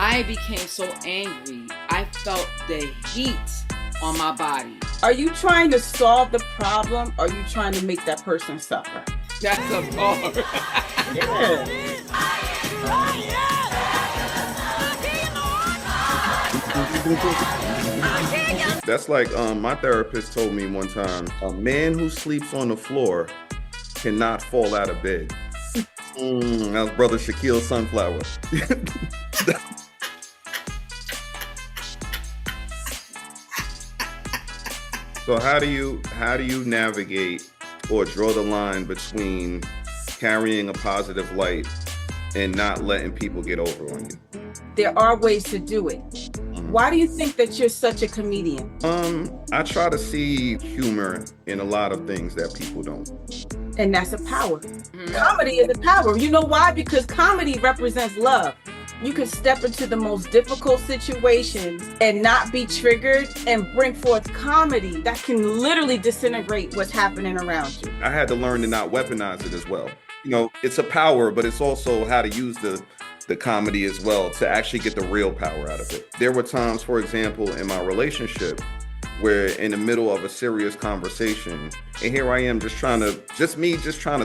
I became so angry. I felt the heat on my body. Are you trying to solve the problem, or are you trying to make that person suffer? That's a bar. That's like my therapist told me one time, a man who sleeps on the floor cannot fall out of bed. That was brother Shaquille Sunflower. So how do you navigate or draw the line between carrying a positive light and not letting people get over on you? There are ways to do it. Why do you think that you're such a comedian? I try to see humor in a lot of things that people don't. And that's a power. Comedy is a power. You know why? Because comedy represents love. You can step into the most difficult situations and not be triggered and bring forth comedy that can literally disintegrate what's happening around you. I had to learn to not weaponize it as well. You know, it's a power, but it's also how to use the comedy as well to actually get the real power out of it. There were times, for example, in my relationship where in the middle of a serious conversation, and here I am just trying to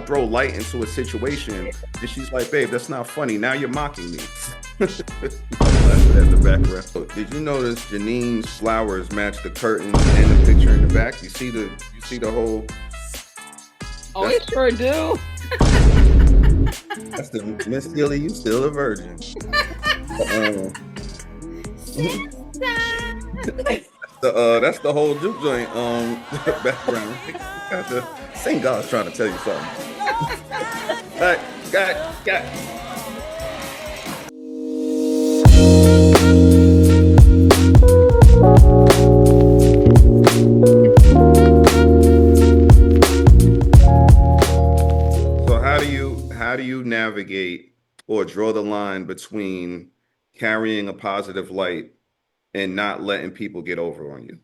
throw light into a situation, and she's like, babe, that's not funny. Now you're mocking me. That's in the background. So, did you notice Janine's flowers match the curtains and the picture in the back? You see the whole... Oh, it sure do. That's the Miss Steely, you still a virgin. That's the whole juke joint background. Got the same God's trying to tell you something. All right, got. So how do you navigate or draw the line between carrying a positive light and not letting people get over on you?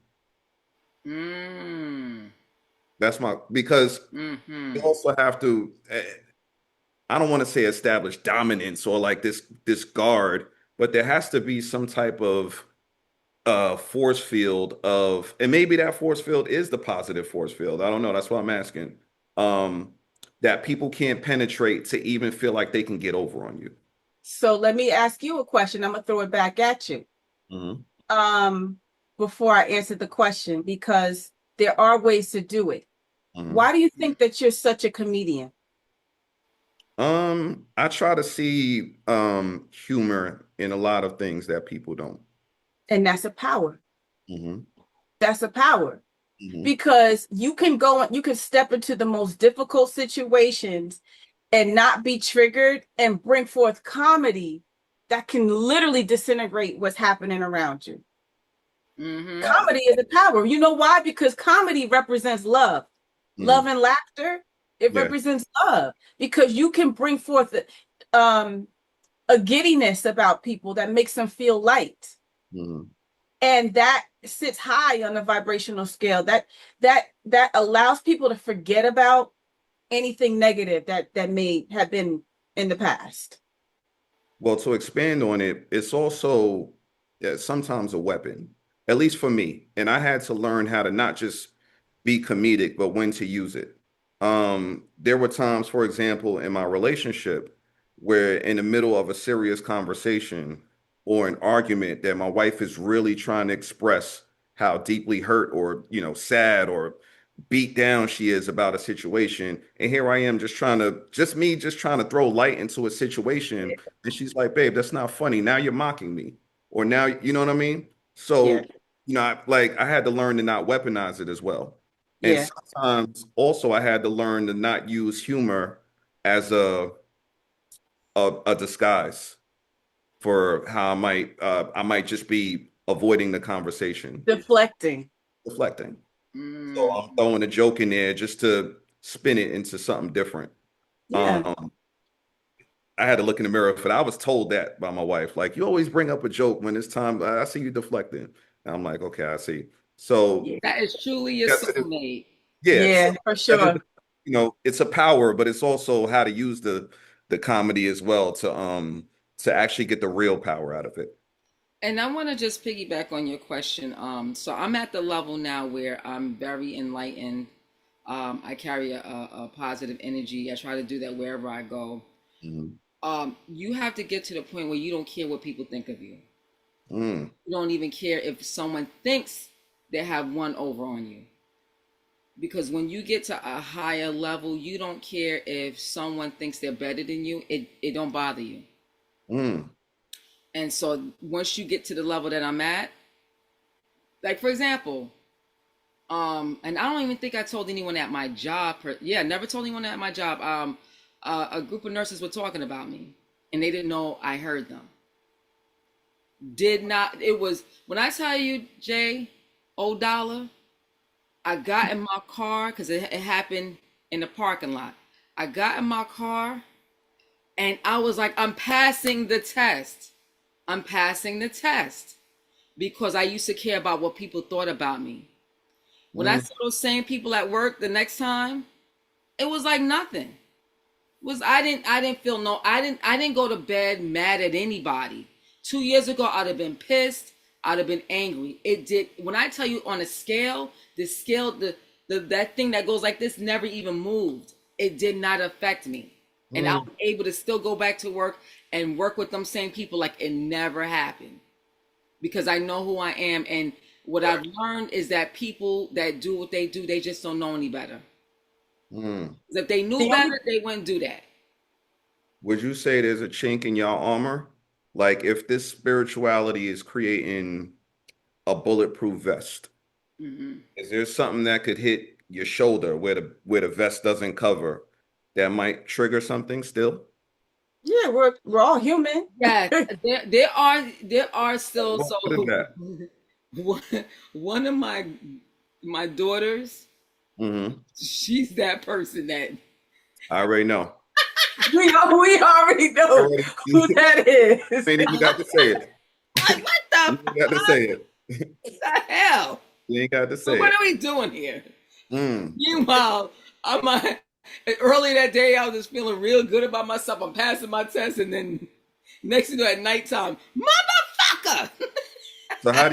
That's because you also have to, I don't want to say establish dominance or like this guard, but there has to be some type of force field of, and maybe that force field is the positive force field. I don't know. That's what I'm asking. That people can't penetrate to even feel like they can get over on you. So let me ask you a question. I'm gonna throw it back at you. Before I answer the question, because there are ways to do it. Why do you think that you're such a comedian? I try to see humor in a lot of things that people don't. And that's a power. That's a power. Because you can step into the most difficult situations and not be triggered and bring forth comedy that can literally disintegrate what's happening around you. Comedy is a power. You know why? Because comedy represents love. Love and laughter. It represents love, because you can bring forth a giddiness about people that makes them feel light. And that sits high on the vibrational scale. That allows people to forget about anything negative that may have been in the past. Well, to expand on it, it's also sometimes a weapon, at least for me. And I had to learn how to not just be comedic, but when to use it. There were times, for example, in my relationship where in the middle of a serious conversation or an argument that my wife is really trying to express how deeply hurt or, sad or beat down she is about a situation. And here I am just trying to throw light into a situation. And she's like, babe, that's not funny. Now you're mocking me. Or now, you know what I mean? So, I had to learn to not weaponize it as well. And sometimes also I had to learn to not use humor as a disguise for how I might just be avoiding the conversation. Deflecting. So I'm throwing a joke in there just to spin it into something different. I had to look in the mirror for that. I was told that by my wife, like, you always bring up a joke when it's time. I see you deflecting. And I'm like, okay, I see. So that is truly a soulmate. Yeah, for sure. It's a power, but it's also how to use the comedy as well to actually get the real power out of it. And I want to just piggyback on your question. So I'm at the level now where I'm very enlightened. I carry a positive energy. I try to do that wherever I go. You have to get to the point where you don't care what people think of you. You don't even care if someone thinks they have one over on you. Because when you get to a higher level, you don't care if someone thinks they're better than you. It don't bother you. And so once you get to the level that I'm at, like for example, and I don't even think I told anyone at my job. Never told anyone at my job. A group of nurses were talking about me, and they didn't know I heard them. Did not. It was when I tell you, Jay, $0, I got in my car because it happened in the parking lot. I got in my car, and I was like, I'm passing the test. I'm passing the test because I used to care about what people thought about me. When I saw those same people at work the next time, it was like nothing. I didn't go to bed mad at anybody. 2 years ago, I'd have been pissed. I'd have been angry. It did. When I tell you on a scale, that thing that goes like this never even moved. It did not affect me. And I was able to still go back to work and work with them same people like it never happened. Because I know who I am. And what I've learned is that people that do what they do, they just don't know any better. If they knew better, they wouldn't do that. Would you say there's a chink in y'all armor? Like if this spirituality is creating a bulletproof vest, is there something that could hit your shoulder where the vest doesn't cover that might trigger something still? Yeah, we're all human. Yes, there are still. So one of my daughters, she's that person that I already know. we already know who that is. You ain't even got to say it. Like, what the? You ain't got to say it. What the hell? You ain't got to say it. What are we doing here? Meanwhile, early that day, I was just feeling real good about myself. I'm passing my test, and then next thing you know, at nighttime, motherfucker. So how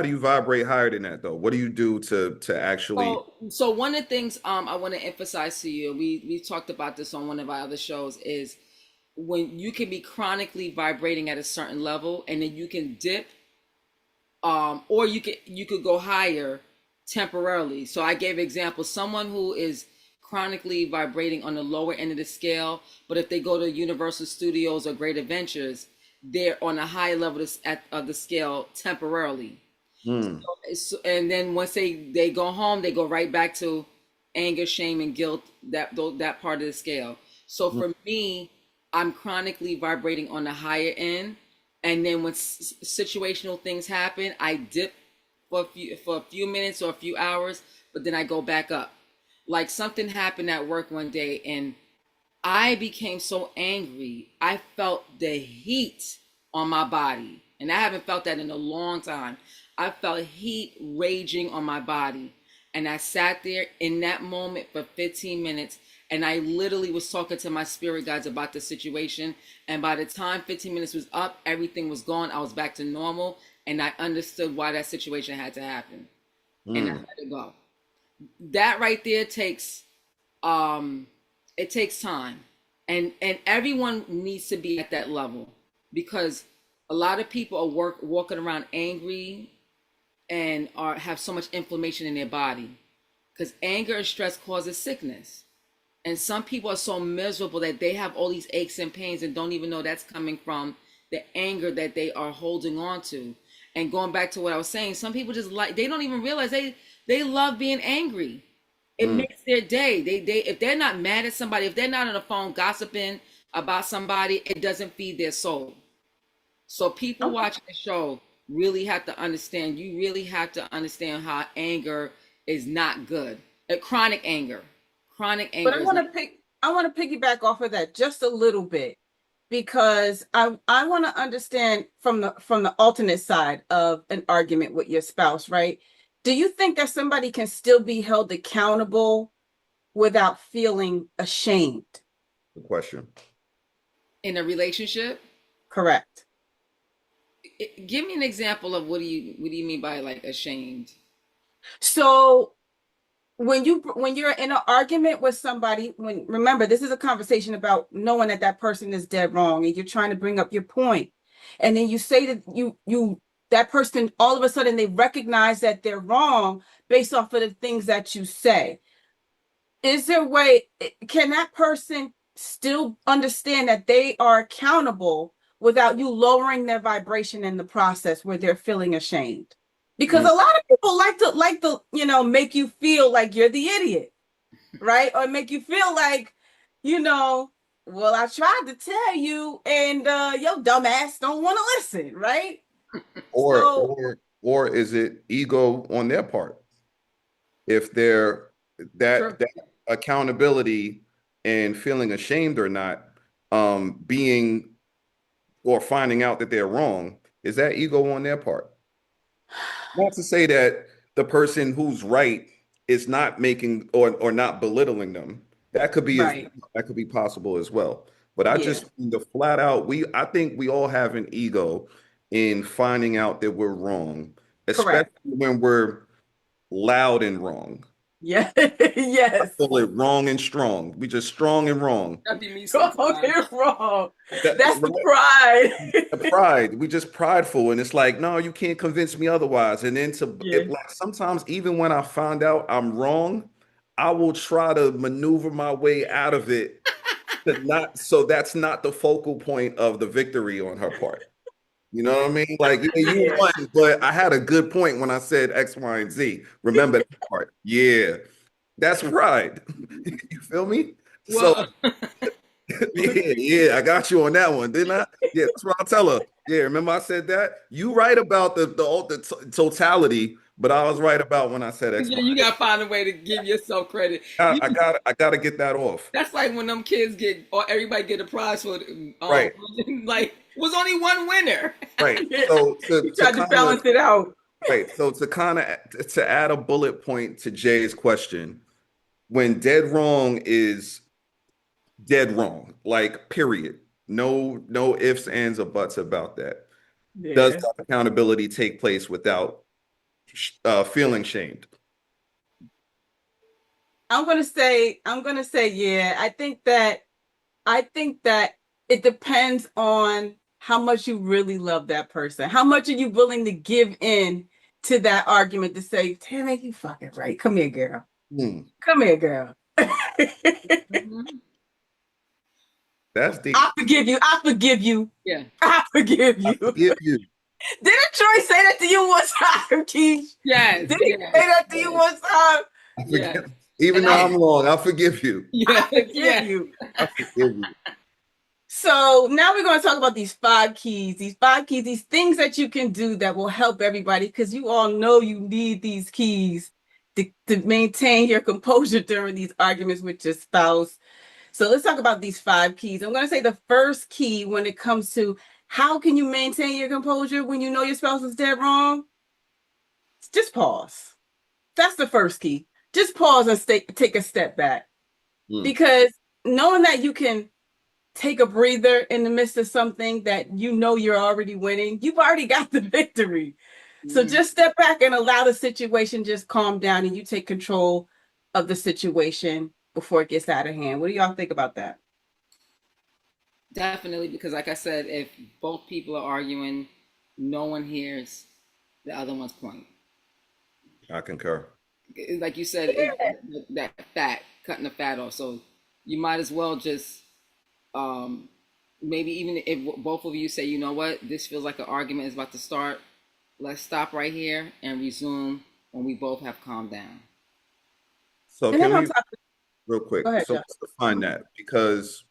do you vibrate higher than that though? What do you do to actually? So one of the things I want to emphasize to you, we talked about this on one of our other shows, is when you can be chronically vibrating at a certain level, and then you can dip, or you could go higher temporarily. So I gave examples. Someone who is chronically vibrating on the lower end of the scale, but if they go to Universal Studios or Great Adventures, they're on a high level of the scale temporarily. So, and then once they go home, they go right back to anger, shame, and guilt, that part of the scale. So for me, I'm chronically vibrating on the higher end, and then when situational things happen, I dip for a few minutes or a few hours, but then I go back up. Like something happened at work one day, and I became so angry. I felt the heat on my body, and I haven't felt that in a long time. I felt heat raging on my body, and I sat there in that moment for 15 minutes, and I literally was talking to my spirit guides about the situation, and by the time 15 minutes was up, everything was gone. I was back to normal, and I understood why that situation had to happen, and I let it go. That right there takes it takes time, and everyone needs to be at that level, because a lot of people are walking around angry and have so much inflammation in their body, because anger and stress causes sickness, and some people are so miserable that they have all these aches and pains and don't even know that's coming from the anger that they are holding on to. And going back to what I was saying, some people just they don't even realize they love being angry. It makes their day. They if they're not mad at somebody, if they're not on the phone gossiping about somebody, it doesn't feed their soul. So people watching the show really have to understand. You really have to understand how anger is not good. Chronic anger. But I want to piggyback off of that just a little bit, because I want to understand from the alternate side of an argument with your spouse, right? Do you think that somebody can still be held accountable without feeling ashamed? The question. In a relationship? Correct. Give me an example of what do you mean by like ashamed? So when you're in an argument with somebody, remember this is a conversation about knowing that that person is dead wrong, and you're trying to bring up your point, and then you say that that person all of a sudden they recognize that they're wrong based off of the things that you say. Is there a way, can that person still understand that they are accountable without you lowering their vibration in the process where they're feeling ashamed? Because Mm. a lot of people like to make you feel like you're the idiot, right? Or make you feel like, well, I tried to tell you, and your dumb ass don't want to listen, right? Or So or or is it ego on their part? If they're true. that accountability and feeling ashamed or not, being or finding out that they're wrong, is that ego on their part? Not to say that the person who's right is not making or not belittling them. That could be Right. that could be possible as well. But I Yeah. just the flat out I think we all have an ego in finding out that we're wrong, especially Correct. when we're loud and wrong. Yeah. I Yes. call it wrong and strong. We just strong and wrong. That'd be me Wrong, sometimes. you're wrong. That, That's the right? pride. The pride. We just prideful, and it's like, no, you can't convince me otherwise. And then Yeah. like sometimes even when I find out I'm wrong, I will try to maneuver my way out of it to not. So that's not the focal point of the victory on her part. You know what I mean? Like, yeah, you Yeah. won, but I had a good point when I said X, Y, and Z. Remember that part? Yeah, that's pride. You feel me? So Well, yeah, I got you on that one, didn't I? Yeah, that's what I'll tell her. Yeah, remember I said that? You right about the totality, but I was right about when I said X, yeah, Y. you gotta find a way to give yourself credit. I gotta get that off. That's like when them kids get or everybody get a prize for Right, like was only one winner. right. Yeah. So You tried to balance it out. to add a bullet point to Jay's question, when dead wrong is dead wrong, like period. No ifs, ands, or buts about that. Does Yeah. that accountability take place without feeling shamed? I'm gonna say, yeah. I think that it depends on how much you really love that person. How much are you willing to give in to that argument to say, damn it, you fucking right. Come here, girl. Hmm, Come here, girl. Mhm. that's deep. I forgive you. I forgive you. Yeah. I forgive I you. forgive you. Didn't Troy say that to you one time, Keith? Yes. Did he say Yes. that to you Yes. one time? I Yes. forgive. Even And though I I'm wrong, I forgive you. I yeah forgive yeah. you. I forgive you. So now we're going to talk about these 5 keys, these things that you can do that will help everybody, because you all know you need these keys to maintain your composure during these arguments with your spouse. So let's talk about these 5 keys. I'm going to say the first key when it comes to how can you maintain your composure when you know your spouse is dead wrong? Just pause. That's the first key. Just pause and take a step back, Hmm. because knowing that you can take a breather in the midst of something that you know you're already winning, you've already got the victory. So Mhm. just step back and allow the situation just calm down, and you take control of the situation before it gets out of hand. What do y'all think about that? Definitely, because like I said, if both people are arguing, no one hears the other one's point. I concur. Like you said, that fat, cutting the fat off. So you might as well just um, maybe even if both of you say, you know what, this feels like an argument is about to start. Let's stop right here and resume when we both have calmed down. So And can then on we top of, real quick? go ahead, So Jeff. let's define that because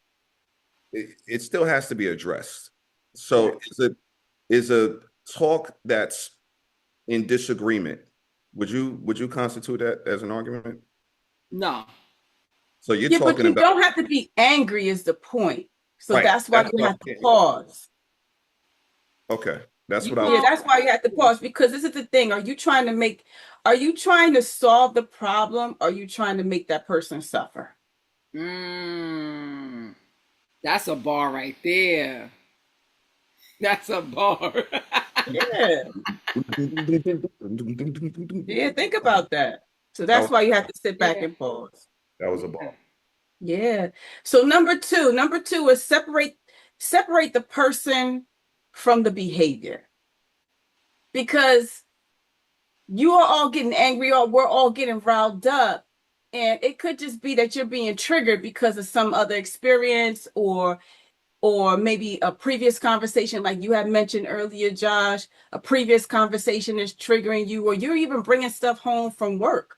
it still has to be addressed. Right. So is a talk that's in disagreement. Would you constitute that as an argument? No. So you're Yeah, but talking you about don't have to be angry is the point. So right. that's why That's you what have to I'm, pause. okay. That's You what I Yeah, was. all that's why you have to pause, because this is the thing. Are you trying to solve the problem? Or are you trying to make that person suffer? mm, that's a bar right there. That's a bar. Yeah. Yeah, think about that. So That that's was, why you have to sit back Yeah. and pause. that was a Yeah. ball. Yeah. So number two is separate the person from the behavior. Because you are all getting angry or we're all getting riled up. And it could just be that you're being triggered because of some other experience or maybe a previous conversation like you had mentioned earlier, Josh. A previous conversation is triggering you, or you're even bringing stuff home from work.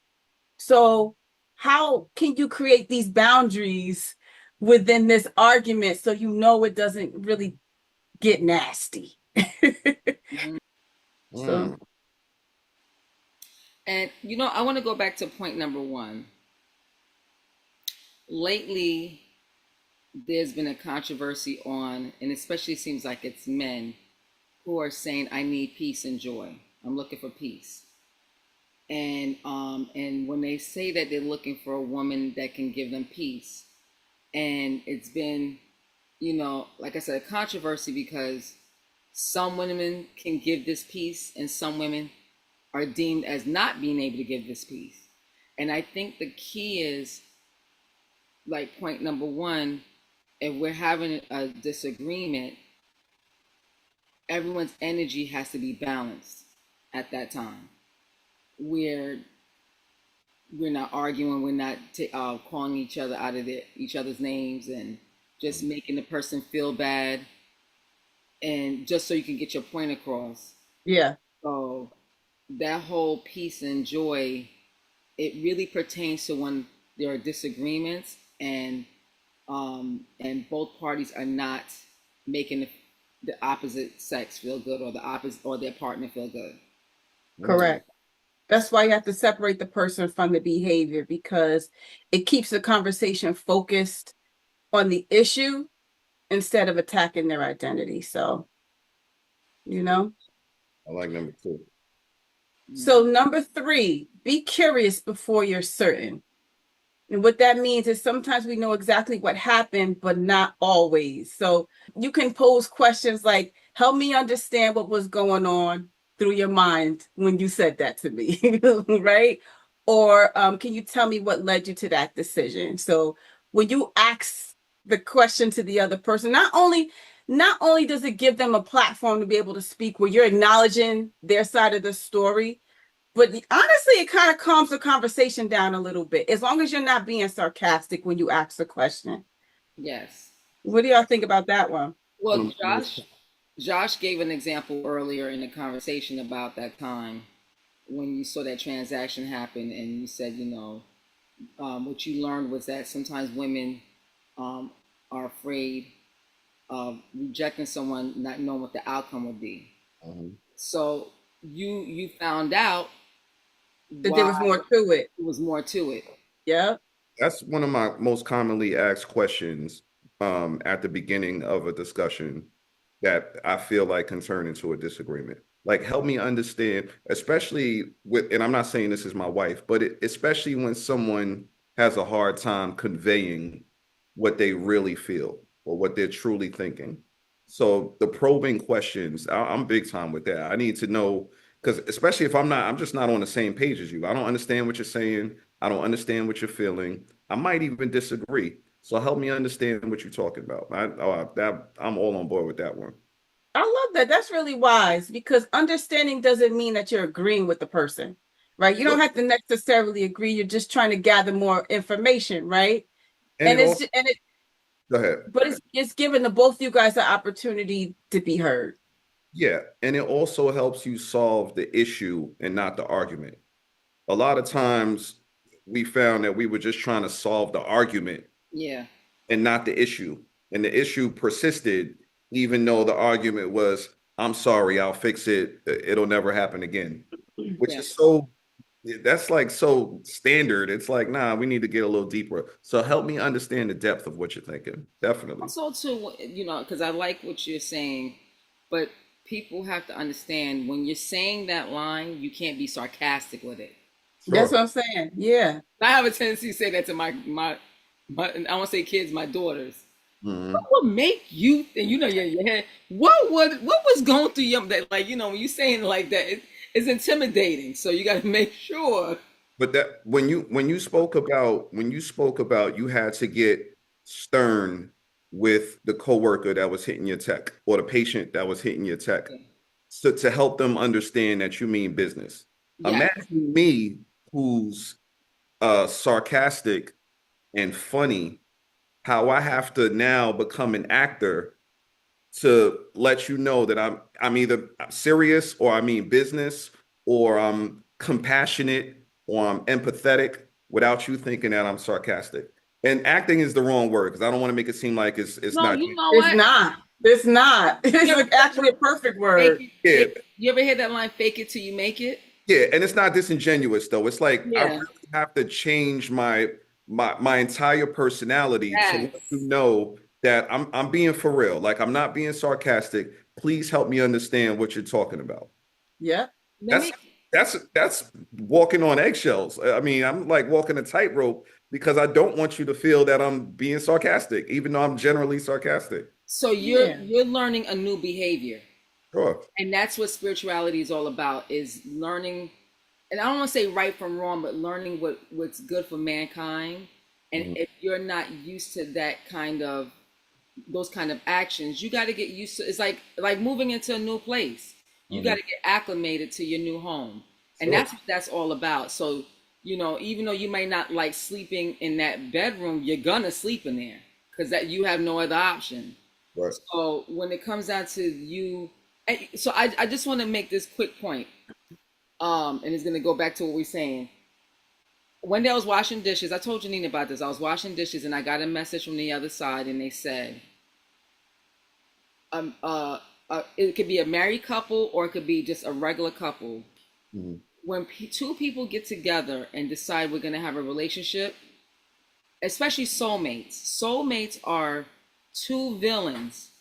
So how can you create these boundaries within this argument so you know it doesn't really get nasty? Mhm. So Mm. And I want to go back to point number one. Lately, there's been a controversy on, and especially seems like it's men who are saying, "I need peace and joy. I'm looking for peace." And when they say that they're looking for a woman that can give them peace, and it's been, like I said, a controversy because some women can give this peace, and some women are deemed as not being able to give this peace. And I think the key is, like point number one, if we're having a disagreement, everyone's energy has to be balanced at that time. We're we're not arguing, we're not calling each other out of each other's names and just making the person feel bad, and just so you can get your point across. yeah, So that whole peace and joy, it really pertains to when there are disagreements, and both parties are not making the opposite sex feel good, or the opposite, or their partner feel good. Mm. correct. That's why you have to separate the person from the behavior because it keeps the conversation focused on the issue instead of attacking their identity. So, you know. I like number two. Mm. So number three, be curious before you're certain. And what that means is sometimes we know exactly what happened, but not always. So you can pose questions like, help me understand what was going on through your mind when you said that to me, right? Or can you tell me what led you to that decision? So when you ask the question to the other person, not only does it give them a platform to be able to speak where you're acknowledging their side of the story, but honestly, it kind of calms the conversation down a little bit, as long as you're not being sarcastic when you ask the question. Yes. What do y'all think about that one? One of Well, my most Josh gave an example earlier in the conversation about that time when you saw that transaction happen, and you said, what you learned was that sometimes women um, are afraid of rejecting someone, not knowing what the outcome would be. Mhm. So you found out That there why was more to it. there was more to it. Yeah. That's one of my most commonly asked questions at the beginning of a discussion that I feel like can turn into a disagreement. Like, help me understand, especially with, and I'm not saying this is my wife, but especially when someone has a hard time conveying what they really feel or what they're truly thinking. So the probing questions, I'm big time with that. I need to know, because especially if I'm just not on the same page as you. I don't understand what you're saying. I don't understand what you're feeling. I might even disagree. So help me understand what you're talking about. I'm all on board with that one. I love that. That's really wise because understanding doesn't mean that you're agreeing with the person, right? You don't But have to necessarily agree. You're just trying to gather more information, right? and And it it's also and it, go ahead. but it's given to both you guys the opportunity to be heard. Yeah, and it also helps you solve the issue and not the argument. A lot of times we found that we were just trying to solve the argument Yeah. and not the issue. And the issue persisted, even though the argument was, I'm sorry, I'll fix it. It'll never happen again. Which Yeah. is so, that's like so standard. It's like, nah, we need to get a little deeper. So help me understand the depth of what you're thinking. Definitely. Also, too, because I like what you're saying, but people have to understand when you're saying that line, you can't be sarcastic with it. That's Sure. what I'm saying. Yeah. I have a tendency to say that to my I want to say kids, my daughters. Mm-hmm. What would make you think, your head, what was going through your, that, like, when you saying it like that, it's intimidating. So you got to make sure. But that when you spoke about you had to get stern with the coworker that was hitting your tech or the patient that was hitting your tech to help them understand that you mean business. Yeah. Imagine me who's sarcastic and funny, how I have to now become an actor to let you know that I'm either serious or I mean business or I'm compassionate or I'm empathetic without you thinking that I'm sarcastic. And acting is the wrong word because I don't want to make it seem like it's No, not. you know It's what? not. It's not. You ever, It's actually a perfect fake word. it, Yeah, you ever hear that line, fake it till you make it? yeah, and it's not disingenuous though. It's like I Yeah. really have to change my entire personality to let you Yes. know that I'm being for real. Like I'm not being sarcastic. Please help me understand what you're talking about. Yep. Let That's me that's walking on eggshells. I mean, I'm like walking a tightrope because I don't want you to feel that I'm being sarcastic, even though I'm generally sarcastic. So Yeah. you're learning a new behavior. Sure. And that's what spirituality is all about, is learning, and I don't want to say right from wrong, but learning what's good for mankind. And Mhm. if you're not used to that kind of those kind of actions, you got to get used to. It's like moving into a new place. You got Mhm. to get acclimated to your new home, and Sure. that's what that's all about. So even though you may not like sleeping in that bedroom, you're gonna sleep in there because that you have no other option. Right. So when it comes down to you, so I just want to make this quick point, and it's gonna go back to what we're saying. One day I was washing dishes. I told Janine about this. I was washing dishes and I got a message from the other side, and they said, um, uh, it could be a married couple or it could be just a regular couple. Mhm. When two people get together and decide we're gonna have a relationship, especially soulmates are two villains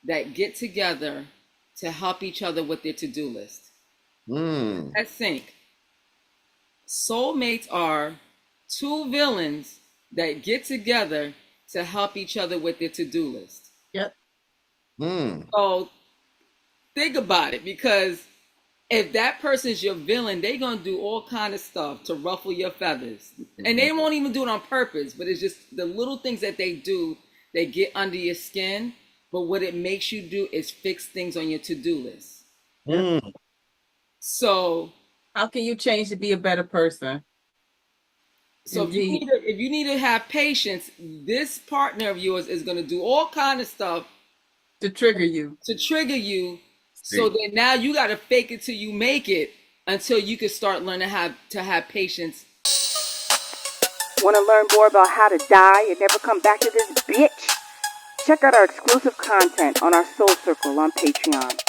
that get together to help each other with their to-do list. Mm. Let's think. Soulmates are two villains that get together to help each other with their to-do list. Yep. Mm. So think about it, because if that person's your villain, they're gonna do all kind of stuff to ruffle your feathers. And Mhm. they won't even do it on purpose, but it's just the little things that they do, they get under your skin. But what it makes you do is fix things on your to-do list. Yep. Mm. So How can you change to be a better person? So Indeed. if you need to have patience, this partner of yours is going to do all kind of stuff To trigger you. to trigger you. So See. then now you got to fake it till you make it, until you can start learning how to have patience. Want to learn more about how to die and never come back to this bitch? Check out our exclusive content on our Soul Circle on Patreon.